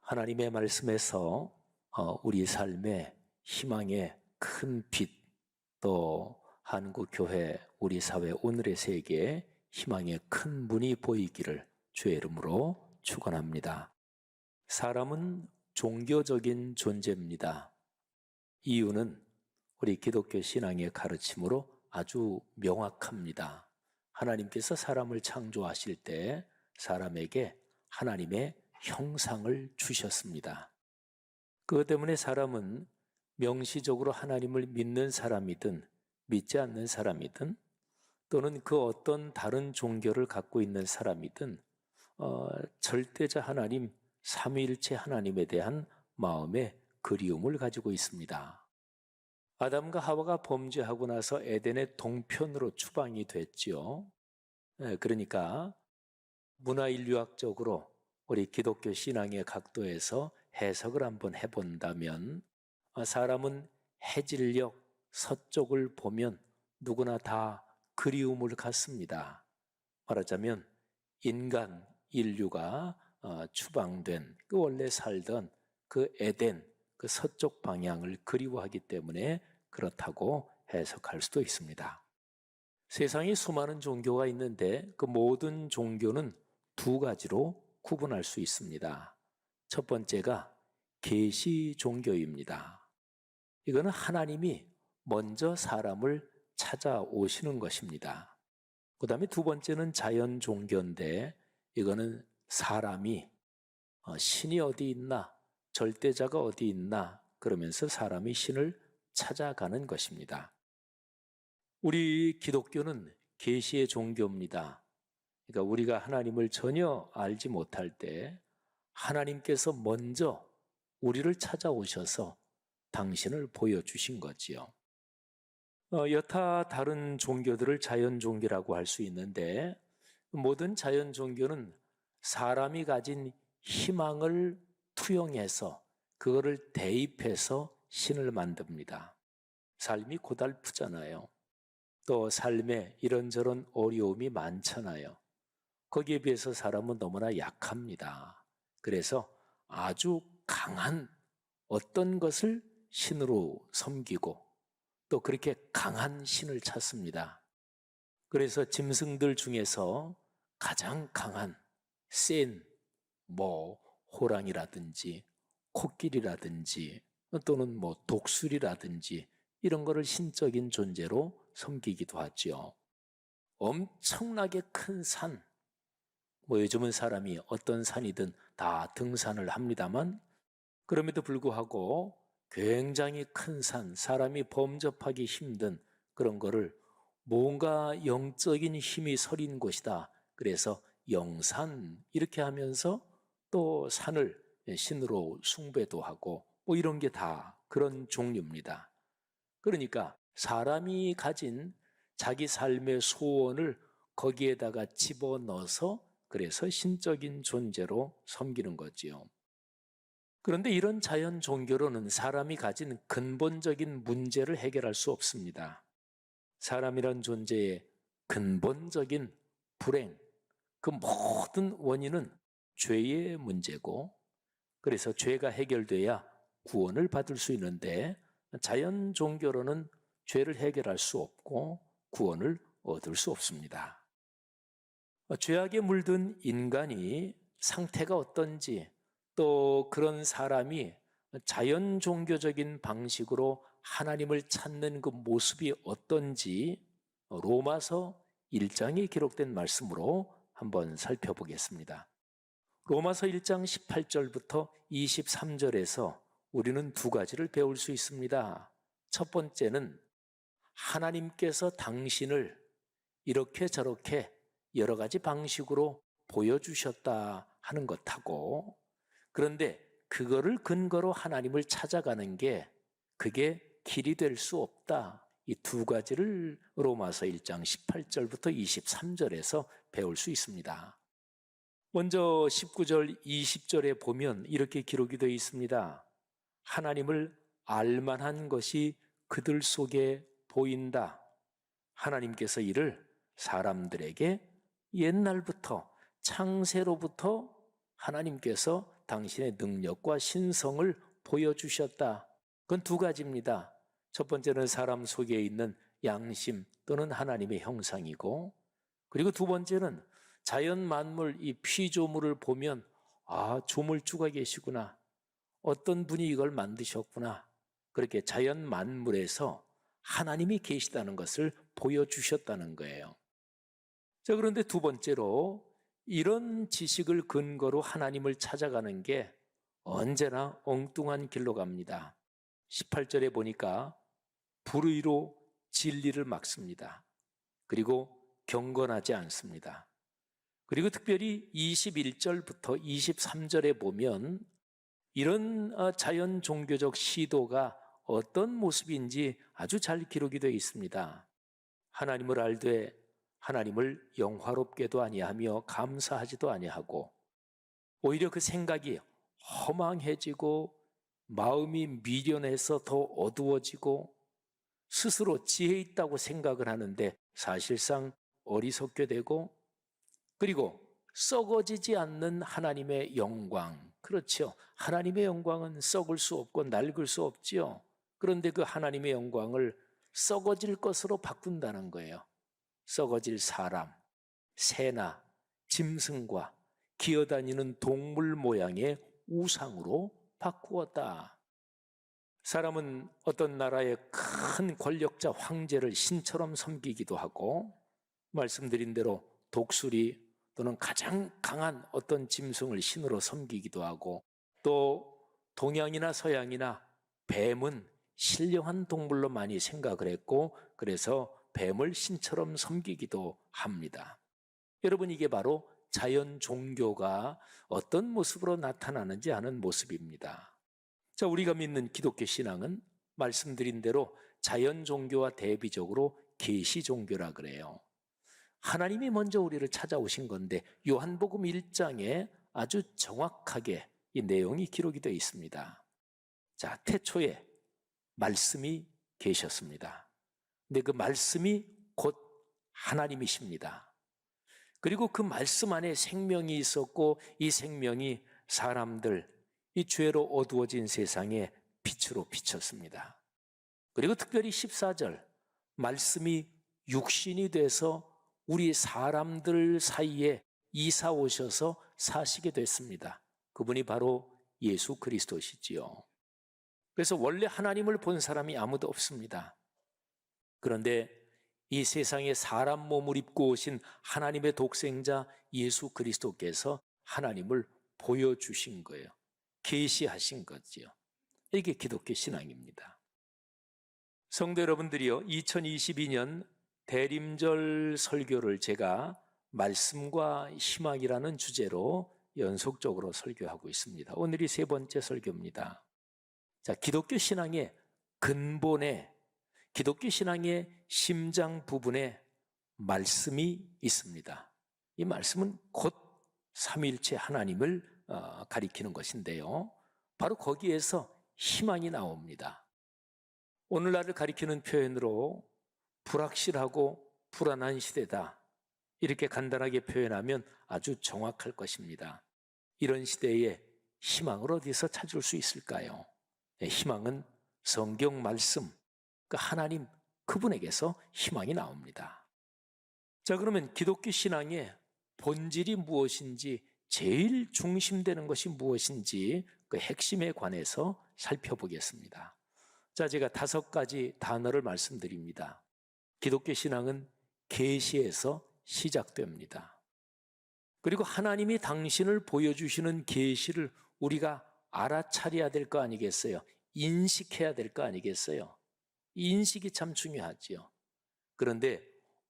하나님의 말씀에서 우리 삶의 희망의 큰 빛, 또 한국교회, 우리 사회, 오늘의 세계에 희망의 큰 문이 보이기를 주의 이름으로 축원합니다. 사람은 종교적인 존재입니다. 이유는 우리 기독교 신앙의 가르침으로 아주 명확합니다. 하나님께서 사람을 창조하실 때 사람에게 하나님의 형상을 주셨습니다. 그것 때문에 사람은 명시적으로 하나님을 믿는 사람이든 믿지 않는 사람이든 또는 그 어떤 다른 종교를 갖고 있는 사람이든 절대자 하나님, 삼위일체 하나님에 대한 마음의 그리움을 가지고 있습니다. 아담과 하와가 범죄하고 나서 에덴의 동편으로 추방이 됐지요. 그러니까 문화인류학적으로 우리 기독교 신앙의 각도에서 해석을 한번 해본다면 사람은 해질녘 서쪽을 보면 누구나 다 그리움을 갖습니다. 말하자면 인간 인류가 추방된 그 원래 살던 그 에덴 그 서쪽 방향을 그리워하기 때문에 그렇다고 해석할 수도 있습니다. 세상에 수많은 종교가 있는데 그 모든 종교는 두 가지로 구분할 수 있습니다. 첫 번째가 계시 종교입니다. 이거는 하나님이 먼저 사람을 찾아오시는 것입니다. 그 다음에 두 번째는 자연 종교인데 이거는 사람이 신이 어디 있나, 절대자가 어디 있나 그러면서 사람이 신을 찾아가는 것입니다. 우리 기독교는 계시의 종교입니다. 그러니까 우리가 하나님을 전혀 알지 못할 때 하나님께서 먼저 우리를 찾아오셔서 당신을 보여주신 거지요. 여타 다른 종교들을 자연 종교라고 할 수 있는데 모든 자연 종교는 사람이 가진 희망을 투영해서 그거를 대입해서 신을 만듭니다. 삶이 고달프잖아요. 또 삶에 이런저런 어려움이 많잖아요. 거기에 비해서 사람은 너무나 약합니다. 그래서 아주 강한 어떤 것을 신으로 섬기고 또 그렇게 강한 신을 찾습니다. 그래서 짐승들 중에서 가장 강한 센 호랑이라든지 코끼리라든지 또는 독수리라든지 이런 거를 신적인 존재로 섬기기도 하죠. 엄청나게 큰 산, 요즘은 사람이 어떤 산이든 다 등산을 합니다만 그럼에도 불구하고 굉장히 큰 산, 사람이 범접하기 힘든 그런 거를 뭔가 영적인 힘이 서린 곳이다. 그래서 영산 이렇게 하면서 또 산을 신으로 숭배도 하고 이런 게 다 그런 종류입니다. 그러니까 사람이 가진 자기 삶의 소원을 거기에다가 집어넣어서 그래서 신적인 존재로 섬기는 거지요. 그런데 이런 자연 종교로는 사람이 가진 근본적인 문제를 해결할 수 없습니다. 사람이란 존재의 근본적인 불행, 그 모든 원인은 죄의 문제고 그래서 죄가 해결돼야 구원을 받을 수 있는데 자연 종교로는 죄를 해결할 수 없고 구원을 얻을 수 없습니다. 죄악에 물든 인간이 상태가 어떤지 또 그런 사람이 자연 종교적인 방식으로 하나님을 찾는 그 모습이 어떤지 로마서 1장에 기록된 말씀으로 한번 살펴보겠습니다. 로마서 1장 18절부터 23절에서 우리는 두 가지를 배울 수 있습니다. 첫 번째는 하나님께서 당신을 이렇게 저렇게 여러 가지 방식으로 보여주셨다 하는 것하고 그런데 그거를 근거로 하나님을 찾아가는 게 그게 길이 될 수 없다. 이 두 가지를 로마서 1장 18절부터 23절에서 배울 수 있습니다. 먼저 19절, 20절에 보면 이렇게 기록이 되어 있습니다. 하나님을 알만한 것이 그들 속에 보인다. 하나님께서 이를 사람들에게 옛날부터 창세로부터 하나님께서 당신의 능력과 신성을 보여주셨다. 그건 두 가지입니다. 첫 번째는 사람 속에 있는 양심 또는 하나님의 형상이고, 그리고 두 번째는 자연 만물, 이 피조물을 보면 조물주가 계시구나. 어떤 분이 이걸 만드셨구나. 그렇게 자연 만물에서 하나님이 계시다는 것을 보여주셨다는 거예요. 자, 그런데 두 번째로 이런 지식을 근거로 하나님을 찾아가는 게 언제나 엉뚱한 길로 갑니다. 18절에 보니까 불의로 진리를 막습니다. 그리고 경건하지 않습니다. 그리고 특별히 21절부터 23절에 보면 이런 자연 종교적 시도가 어떤 모습인지 아주 잘 기록이 되어 있습니다. 하나님을 알되 하나님을 영화롭게도 아니하며 감사하지도 아니하고, 오히려 그 생각이 허망해지고 마음이 미련해서 더 어두워지고 스스로 지혜 있다고 생각을 하는데 사실상 어리석게 되고, 그리고 썩어지지 않는 하나님의 영광, 그렇죠. 하나님의 영광은 썩을 수 없고 낡을 수 없지요. 그런데 그 하나님의 영광을 썩어질 것으로 바꾼다는 거예요. 썩어질 사람, 새나 짐승과 기어다니는 동물 모양의 우상으로 바꾸었다. 사람은 어떤 나라의 큰 권력자 황제를 신처럼 섬기기도 하고, 말씀드린 대로 독수리 또는 가장 강한 어떤 짐승을 신으로 섬기기도 하고, 또 동양이나 서양이나 뱀은 신령한 동물로 많이 생각을 했고, 그래서 뱀을 신처럼 섬기기도 합니다. 여러분, 이게 바로 자연 종교가 어떤 모습으로 나타나는지 하는 모습입니다. 자, 우리가 믿는 기독교 신앙은 말씀드린 대로 자연 종교와 대비적으로 계시 종교라 그래요. 하나님이 먼저 우리를 찾아오신 건데 요한복음 1장에 아주 정확하게 이 내용이 기록이 되어 있습니다. 자, 태초에 말씀이 계셨습니다. 근데 그 말씀이 곧 하나님이십니다. 그리고 그 말씀 안에 생명이 있었고, 이 생명이 사람들, 이 죄로 어두워진 세상에 빛으로 비쳤습니다. 그리고 특별히 14절, 말씀이 육신이 돼서 우리 사람들 사이에 이사 오셔서 사시게 됐습니다. 그분이 바로 예수 그리스도시지요. 그래서 원래 하나님을 본 사람이 아무도 없습니다. 그런데 이 세상에 사람 몸을 입고 오신 하나님의 독생자 예수 그리스도께서 하나님을 보여주신 거예요. 계시하신 거지요. 이게 기독교 신앙입니다. 성도 여러분들이요, 2022년 대림절 설교를 제가 말씀과 희망이라는 주제로 연속적으로 설교하고 있습니다. 오늘이 세 번째 설교입니다. 자, 기독교 신앙의 근본에, 기독교 신앙의 심장 부분에 말씀이 있습니다. 이 말씀은 곧 삼위일체 하나님을 가리키는 것인데요, 바로 거기에서 희망이 나옵니다. 오늘날을 가리키는 표현으로 불확실하고 불안한 시대다, 이렇게 간단하게 표현하면 아주 정확할 것입니다. 이런 시대에 희망을 어디서 찾을 수 있을까요? 희망은 성경 말씀, 그 하나님 그분에게서 희망이 나옵니다. 자, 그러면 기독교 신앙의 본질이 무엇인지, 제일 중심되는 것이 무엇인지 그 핵심에 관해서 살펴보겠습니다. 자, 제가 5가지 단어를 말씀드립니다. 기독교 신앙은 계시에서 시작됩니다. 그리고 하나님이 당신을 보여주시는 계시를 우리가 알아차려야 될 거 아니겠어요? 인식해야 될 거 아니겠어요? 인식이 참 중요하지요. 그런데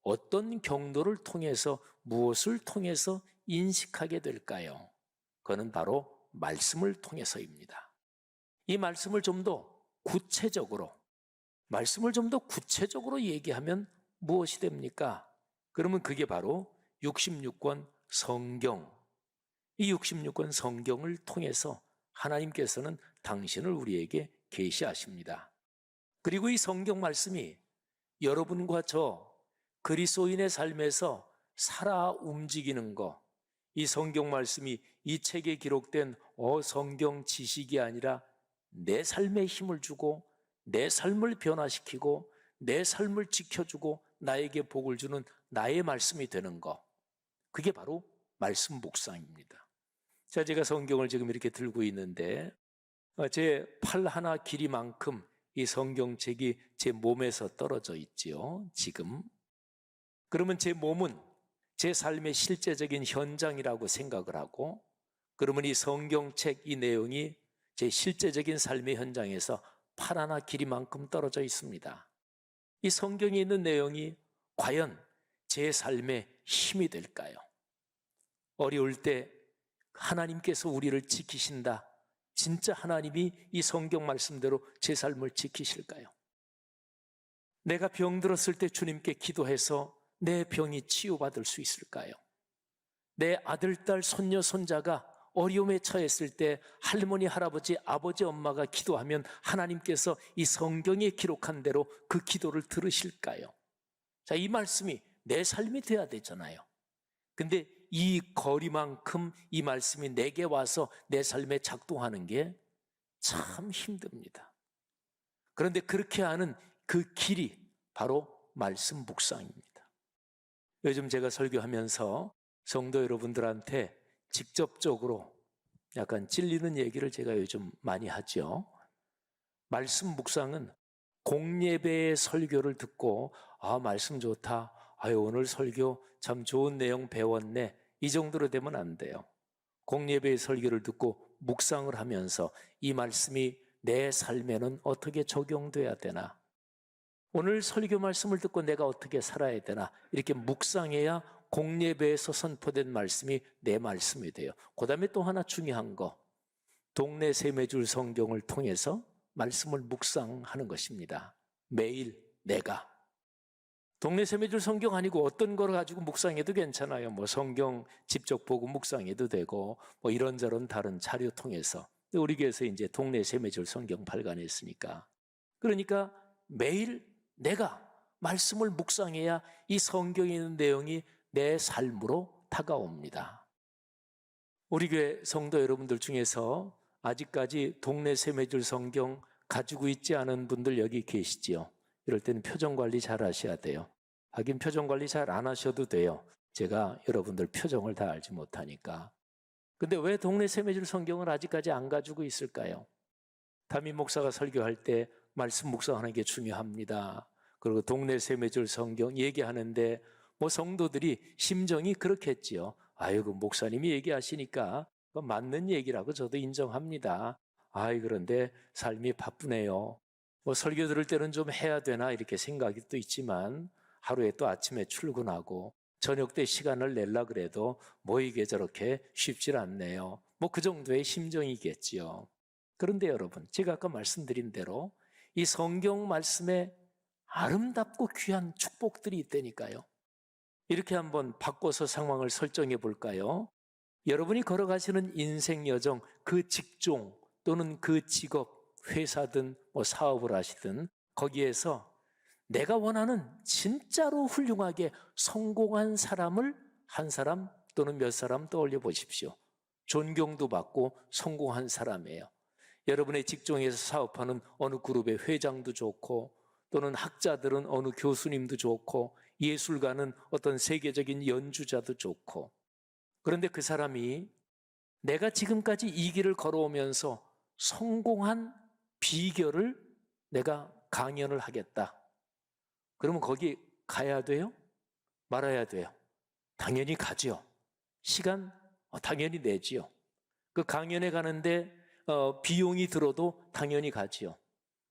어떤 경로를 통해서, 무엇을 통해서 인식하게 될까요? 그거는 바로 말씀을 통해서입니다. 이 말씀을 좀 더 구체적으로, 말씀을 좀 더 구체적으로 얘기하면 무엇이 됩니까? 그러면 그게 바로 66권 성경, 이 66권 성경을 통해서 하나님께서는 당신을 우리에게 계시하십니다. 그리고 이 성경 말씀이 여러분과 저 그리스도인의 삶에서 살아 움직이는 거, 이 성경 말씀이 이 책에 기록된 성경 지식이 아니라 내 삶에 힘을 주고 내 삶을 변화시키고 내 삶을 지켜주고 나에게 복을 주는 나의 말씀이 되는 것, 그게 바로 말씀 묵상입니다. 자, 제가 성경을 지금 이렇게 들고 있는데 제 팔 하나 길이만큼 이 성경책이 제 몸에서 떨어져 있지요, 지금. 그러면 제 몸은 제 삶의 실제적인 현장이라고 생각을 하고, 그러면 이 성경책 이 내용이 제 실제적인 삶의 현장에서 팔 하나 길이만큼 떨어져 있습니다. 이 성경에 있는 내용이 과연 제 삶의 힘이 될까요? 어려울 때 하나님께서 우리를 지키신다, 진짜 하나님이 이 성경 말씀대로 제 삶을 지키실까요? 내가 병들었을 때 주님께 기도해서 내 병이 치유받을 수 있을까요? 내 아들, 딸, 손녀, 손자가 어려움에 처했을 때 할머니, 할아버지, 아버지, 엄마가 기도하면 하나님께서 이 성경에 기록한 대로 그 기도를 들으실까요? 자, 이 말씀이 내 삶이 돼야 되잖아요. 근데 이 거리만큼 이 말씀이 내게 와서 내 삶에 작동하는 게 참 힘듭니다. 그런데 그렇게 하는 그 길이 바로 말씀 묵상입니다. 요즘 제가 설교하면서 성도 여러분들한테 직접적으로 약간 찔리는 얘기를 제가 요즘 많이 하죠. 말씀 묵상은 공예배의 설교를 듣고 말씀 좋다, 오늘 설교 참 좋은 내용 배웠네, 이 정도로 되면 안 돼요. 공예배의 설교를 듣고 묵상을 하면서 이 말씀이 내 삶에는 어떻게 적용돼야 되나, 오늘 설교 말씀을 듣고 내가 어떻게 살아야 되나, 이렇게 묵상해야 공예배에서 선포된 말씀이 내 말씀이 돼요. 그 다음에 또 하나 중요한 거, 동네 세매줄 성경을 통해서 말씀을 묵상하는 것입니다. 매일 내가. 동네 세매줄 성경 아니고 어떤 걸 가지고 묵상해도 괜찮아요. 성경 직접 보고 묵상해도 되고 이런저런 다른 자료 통해서. 우리 교회에서 이제 동네 세매줄 성경 발간했으니까. 그러니까 매일 내가 말씀을 묵상해야 이 성경에 있는 내용이 내 삶으로 다가옵니다. 우리 교회 성도 여러분들 중에서 아직까지 동네 세매줄 성경 가지고 있지 않은 분들 여기 계시지요. 이럴 때는 표정 관리 잘 하셔야 돼요. 하긴 표정 관리 잘 안 하셔도 돼요. 제가 여러분들 표정을 다 알지 못하니까. 근데 왜 동네 세매줄 성경을 아직까지 안 가지고 있을까요? 담임 목사가 설교할 때 말씀 묵상하는 게 중요합니다. 그리고 동네 세매줄 성경 얘기하는데 성도들이 심정이 그렇겠지요. 그 목사님이 얘기하시니까 맞는 얘기라고 저도 인정합니다. 그런데 삶이 바쁘네요. 설교 들을 때는 좀 해야 되나 이렇게 생각이 또 있지만 하루에 또 아침에 출근하고 저녁 때 시간을 내려 그래도 이게 저렇게 쉽질 않네요. 그 정도의 심정이겠지요. 그런데 여러분, 제가 아까 말씀드린 대로 이 성경 말씀에 아름답고 귀한 축복들이 있다니까요. 이렇게 한번 바꿔서 상황을 설정해 볼까요? 여러분이 걸어가시는 인생 여정, 그 직종 또는 그 직업, 회사든 사업을 하시든 거기에서 내가 원하는 진짜로 훌륭하게 성공한 사람을 한 사람 또는 몇 사람 떠올려 보십시오. 존경도 받고 성공한 사람이에요. 여러분의 직종에서 사업하는 어느 그룹의 회장도 좋고, 또는 학자들은 어느 교수님도 좋고, 예술가는 어떤 세계적인 연주자도 좋고, 그런데 그 사람이 내가 지금까지 이 길을 걸어오면서 성공한 비결을 내가 강연을 하겠다. 그러면 거기 가야 돼요? 말아야 돼요? 당연히 가죠. 시간 당연히 내지요. 그 강연에 가는데 비용이 들어도 당연히 가지요.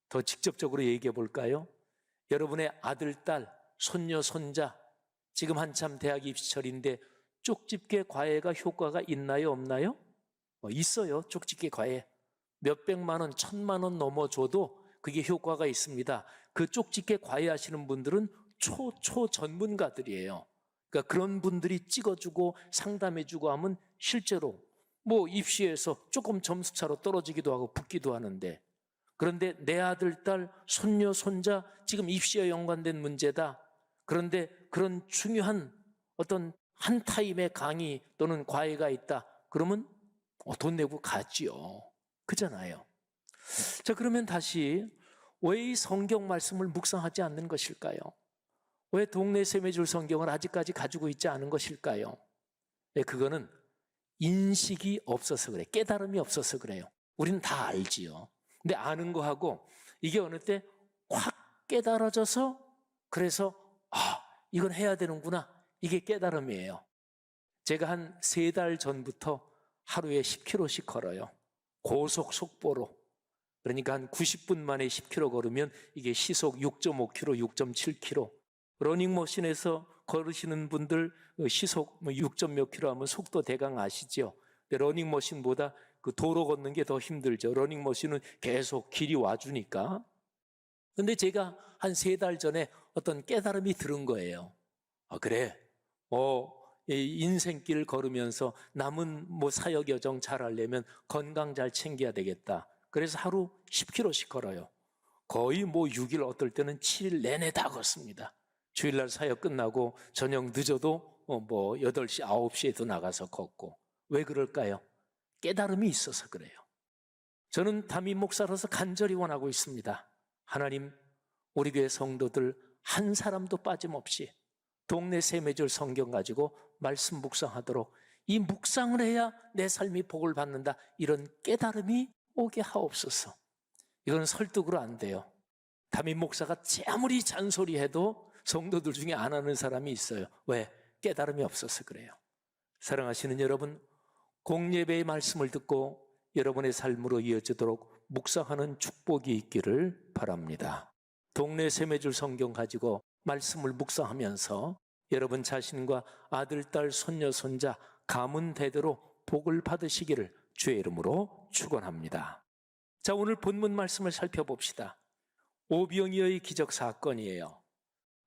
더 직접적으로 얘기해 볼까요? 여러분의 아들, 딸, 손녀, 손자 지금 한참 대학 입시철인데 쪽집게 과외가 효과가 있나요, 없나요? 있어요. 쪽집게 과외. 몇백만 원, 1,000만 원 넘어줘도 그게 효과가 있습니다. 그 쪽집게 과외하시는 분들은 초 전문가들이에요. 그러니까 그런 분들이 찍어주고 상담해주고 하면 실제로 입시에서 조금 점수차로 떨어지기도 하고 붙기도 하는데, 그런데 내 아들, 딸, 손녀, 손자 지금 입시와 연관된 문제다. 그런데 그런 중요한 어떤 한 타임에 강의 또는 과외가 있다. 그러면 돈 내고 가지요. 그잖아요. 자, 그러면 다시 왜 이 성경 말씀을 묵상하지 않는 것일까요? 왜 동네 세매줄 성경을 아직까지 가지고 있지 않은 것일까요? 네, 그거는 인식이 없어서 그래. 깨달음이 없어서 그래요. 우리는 다 알지요. 근데 아는 거하고 이게 어느 때 확 깨달아져서 그래서 이건 해야 되는구나. 이게 깨달음이에요. 제가 한 3달 전부터 하루에 10km씩 걸어요. 고속 속보로. 그러니까 한 90분 만에 10km 걸으면 이게 시속 6.5km, 6.7km. 러닝머신에서 걸으시는 분들 시속 6. 몇 킬로 하면 속도 대강 아시죠? 근데 러닝머신보다 그 도로 걷는 게 더 힘들죠. 러닝머신은 계속 길이 와주니까. 근데 제가 한 3달 전에 어떤 깨달음이 들은 거예요. 그래. 이 인생길 걸으면서 남은 사역 여정 잘 하려면 건강 잘 챙겨야 되겠다. 그래서 하루 10km씩 걸어요. 거의 6일, 어떨 때는 7일 내내 다 걷습니다. 주일날 사역 끝나고 저녁 늦어도 8시, 9시에도 나가서 걷고. 왜 그럴까요? 깨달음이 있어서 그래요. 저는 담임 목사로서 간절히 원하고 있습니다. 하나님, 우리 교회 성도들 한 사람도 빠짐없이 동네 세매줄 성경 가지고 말씀 묵상하도록, 이 묵상을 해야 내 삶이 복을 받는다, 이런 깨달음이 오게 하옵소서. 이건 설득으로 안 돼요. 담임 목사가 아무리 잔소리해도 성도들 중에 안 하는 사람이 있어요. 왜? 깨달음이 없어서 그래요. 사랑하시는 여러분, 공예배의 말씀을 듣고 여러분의 삶으로 이어지도록 묵상하는 축복이 있기를 바랍니다. 동네 세매줄 성경 가지고 말씀을 묵상하면서 여러분 자신과 아들, 딸, 손녀, 손자 가문 대대로 복을 받으시기를 주의 이름으로 축원합니다. 자, 오늘 본문 말씀을 살펴봅시다. 오병이어의 기적 사건이에요.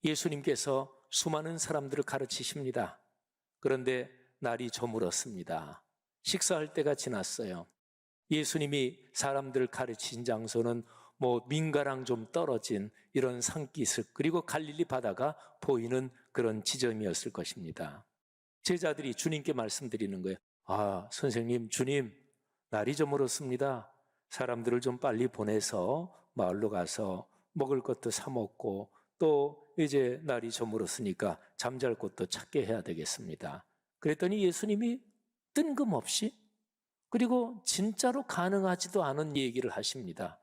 예수님께서 수많은 사람들을 가르치십니다. 그런데 날이 저물었습니다. 식사할 때가 지났어요. 예수님이 사람들을 가르친 장소는 민가랑 좀 떨어진 이런 산기슭, 그리고 갈릴리 바다가 보이는 그런 지점이었을 것입니다. 제자들이 주님께 말씀드리는 거예요. 선생님, 주님, 날이 저물었습니다. 사람들을 좀 빨리 보내서 마을로 가서 먹을 것도 사 먹고, 또 이제 날이 저물었으니까 잠잘 곳도 찾게 해야 되겠습니다. 그랬더니 예수님이 뜬금없이, 그리고 진짜로 가능하지도 않은 얘기를 하십니다.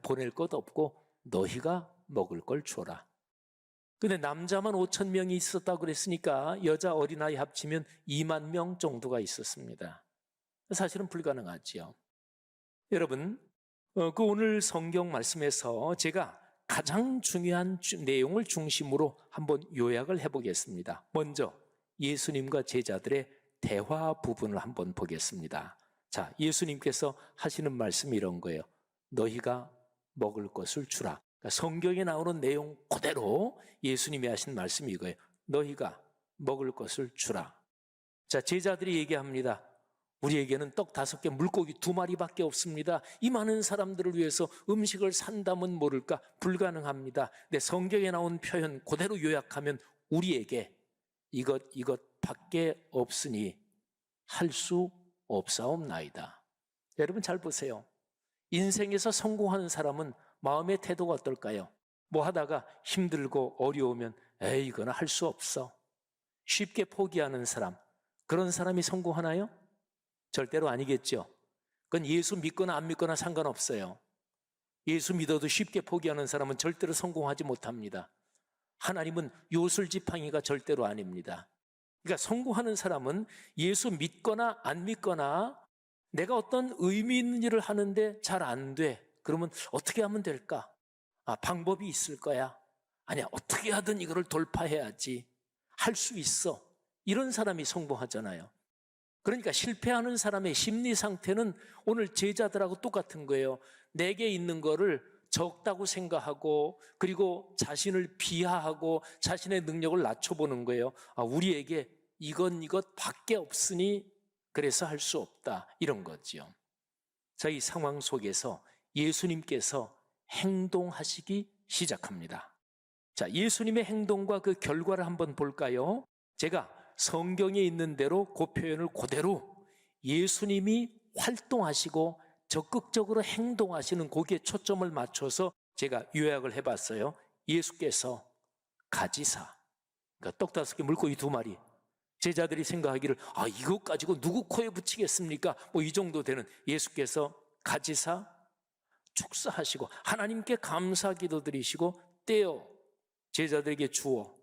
보낼 것 없고 너희가 먹을 걸 줘라. 근데 남자만 5,000명이 있었다고 그랬으니까 여자 어린아이 합치면 2만 명 정도가 있었습니다. 사실은 불가능하지요. 여러분, 그 오늘 성경 말씀에서 제가 가장 중요한 내용을 중심으로 한번 요약을 해보겠습니다. 먼저 예수님과 제자들의 대화 부분을 한번 보겠습니다. 자, 예수님께서 하시는 말씀이 이런 거예요. 너희가 먹을 것을 주라. 그러니까 성경에 나오는 내용 그대로 예수님이 하신 말씀이 이거예요. 너희가 먹을 것을 주라. 자, 제자들이 얘기합니다. 우리에게는 떡 5개, 물고기 2마리밖에 없습니다. 이 많은 사람들을 위해서 음식을 산다면 모를까? 불가능합니다. 근데 성경에 나온 표현 그대로 요약하면 우리에게 이것밖에 없으니 할 수 없사옵나이다. 여러분 잘 보세요. 인생에서 성공하는 사람은 마음의 태도가 어떨까요? 하다가 힘들고 어려우면 이거는 할 수 없어. 쉽게 포기하는 사람, 그런 사람이 성공하나요? 절대로 아니겠죠. 그건 예수 믿거나 안 믿거나 상관없어요. 예수 믿어도 쉽게 포기하는 사람은 절대로 성공하지 못합니다. 하나님은 요술지팡이가 절대로 아닙니다. 그러니까 성공하는 사람은 예수 믿거나 안 믿거나 내가 어떤 의미 있는 일을 하는데 잘 안 돼. 그러면 어떻게 하면 될까? 방법이 있을 거야. 아니야, 어떻게 하든 이거를 돌파해야지. 할 수 있어. 이런 사람이 성공하잖아요. 그러니까 실패하는 사람의 심리 상태는 오늘 제자들하고 똑같은 거예요. 내게 있는 거를 적다고 생각하고, 그리고 자신을 비하하고 자신의 능력을 낮춰보는 거예요. 우리에게 이것밖에 없으니 그래서 할 수 없다, 이런 거죠. 자, 이 상황 속에서 예수님께서 행동하시기 시작합니다. 자, 예수님의 행동과 그 결과를 한번 볼까요? 제가 성경에 있는 대로 그 표현을 그대로 예수님이 활동하시고 적극적으로 행동하시는 거기에 초점을 맞춰서 제가 요약을 해봤어요. 예수께서 가지사, 그러니까 떡 5개 물고기 2마리, 제자들이 생각하기를 이것 가지고 누구 코에 붙이겠습니까? 뭐 이 정도 되는, 예수께서 가지사 축사하시고 하나님께 감사 기도 드리시고 떼어 제자들에게 주어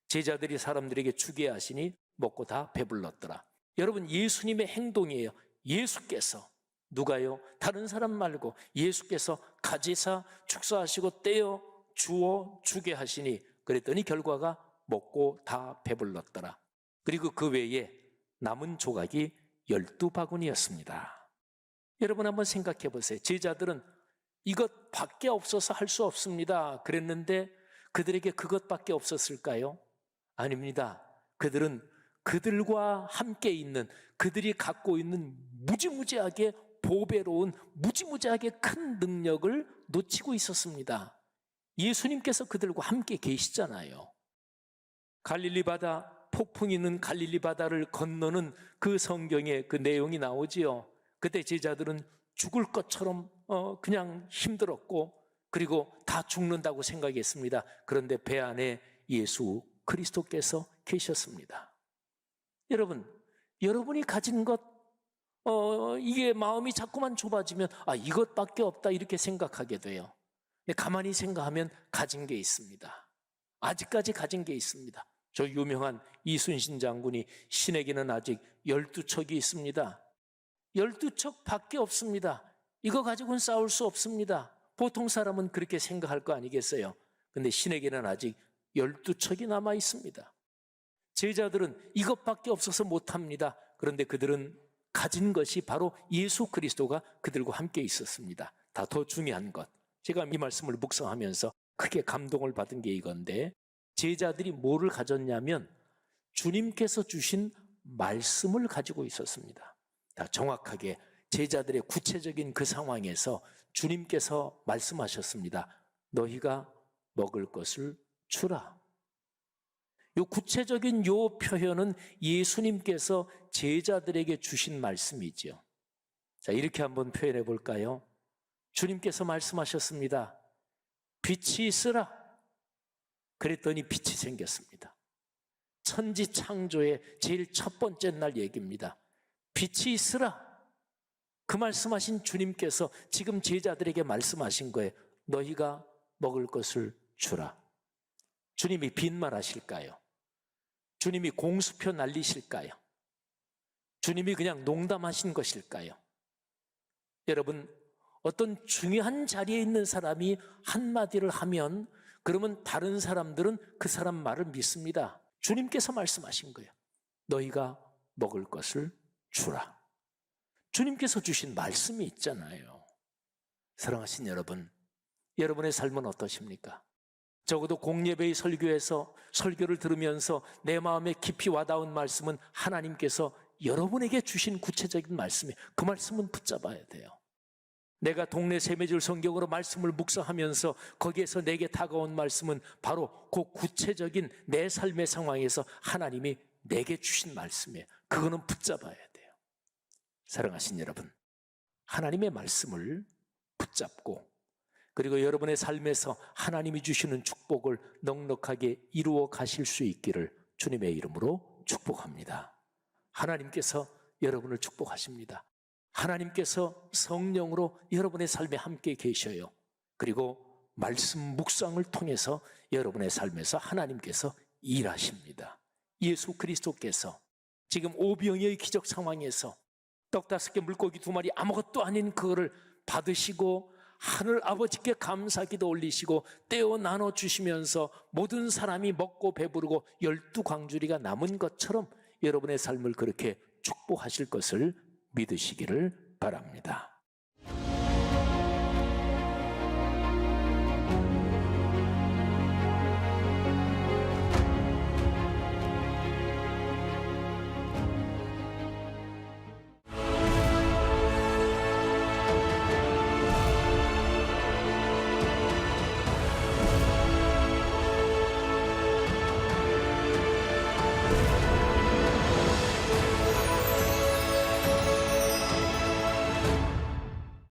제자들이 사람들에게 주게 하시니 먹고 다 배불렀더라. 여러분, 예수님의 행동이에요. 예수께서, 누가요? 다른 사람 말고 예수께서 가지사 축사하시고 떼어 주어 주게 하시니, 그랬더니 결과가 먹고 다 배불렀더라. 그리고 그 외에 남은 조각이 12바구니였습니다. 여러분 한번 생각해 보세요. 제자들은 이것밖에 없어서 할 수 없습니다 그랬는데 그들에게 그것밖에 없었을까요? 아닙니다. 그들은 그들과 함께 있는, 그들이 갖고 있는 무지무지하게 보배로운, 무지무지하게 큰 능력을 놓치고 있었습니다. 예수님께서 그들과 함께 계시잖아요. 갈릴리 바다, 폭풍이 있는 갈릴리 바다를 건너는 그 성경에 그 내용이 나오지요. 그때 제자들은 죽을 것처럼 그냥 힘들었고, 그리고 다 죽는다고 생각했습니다. 그런데 배 안에 예수 그리스도께서 계셨습니다. 여러분, 여러분이 가진 것, 이게 마음이 자꾸만 좁아지면 이것밖에 없다 이렇게 생각하게 돼요. 근데 가만히 생각하면 가진 게 있습니다. 아직까지 가진 게 있습니다. 저 유명한 이순신 장군이 신에게는 아직 12척이 있습니다. 12척 밖에 없습니다. 이거 가지고는 싸울 수 없습니다. 보통 사람은 그렇게 생각할 거 아니겠어요? 근데 신에게는 아직 12척이 남아 있습니다. 제자들은 이것밖에 없어서 못합니다. 그런데 그들은 가진 것이 바로 예수 그리스도가 그들과 함께 있었습니다. 다 더 중요한 것, 제가 이 말씀을 묵상하면서 크게 감동을 받은 게 이건데, 제자들이 뭐를 가졌냐면 주님께서 주신 말씀을 가지고 있었습니다. 정확하게 제자들의 구체적인 그 상황에서 주님께서 말씀하셨습니다. 너희가 먹을 것을 주라. 요 구체적인 요 표현은 예수님께서 제자들에게 주신 말씀이죠. 자, 이렇게 한번 표현해 볼까요? 주님께서 말씀하셨습니다. 빛이 있으라. 그랬더니 빛이 생겼습니다. 천지 창조의 제일 첫 번째 날 얘기입니다. 빛이 있으라. 그 말씀하신 주님께서 지금 제자들에게 말씀하신 거예요. 너희가 먹을 것을 주라. 주님이 빈말하실까요? 주님이 공수표 날리실까요? 주님이 그냥 농담하신 것일까요? 여러분, 어떤 중요한 자리에 있는 사람이 한마디를 하면 그러면 다른 사람들은 그 사람 말을 믿습니다. 주님께서 말씀하신 거예요. 너희가 먹을 것을 주라. 주님께서 주신 말씀이 있잖아요. 사랑하신 여러분, 여러분의 삶은 어떠십니까? 적어도 공예배의 설교에서 설교를 들으면서 내 마음에 깊이 와닿은 말씀은 하나님께서 여러분에게 주신 구체적인 말씀이에요. 그 말씀은 붙잡아야 돼요. 내가 동네 세매줄 성경으로 말씀을 묵상하면서 거기에서 내게 다가온 말씀은 바로 그 구체적인 내 삶의 상황에서 하나님이 내게 주신 말씀이에요. 그거는 붙잡아야 돼요. 사랑하신 여러분, 하나님의 말씀을 붙잡고 그리고 여러분의 삶에서 하나님이 주시는 축복을 넉넉하게 이루어 가실 수 있기를 주님의 이름으로 축복합니다. 하나님께서 여러분을 축복하십니다. 하나님께서 성령으로 여러분의 삶에 함께 계셔요. 그리고 말씀 묵상을 통해서 여러분의 삶에서 하나님께서 일하십니다. 예수 그리스도께서 지금 오병이어의 기적 상황에서 떡 5개 물고기 2마리 아무것도 아닌 그거를 받으시고 하늘 아버지께 감사기도 올리시고 떼어 나눠주시면서 모든 사람이 먹고 배부르고 12광주리가 남은 것처럼 여러분의 삶을 그렇게 축복하실 것을 믿으시기를 바랍니다.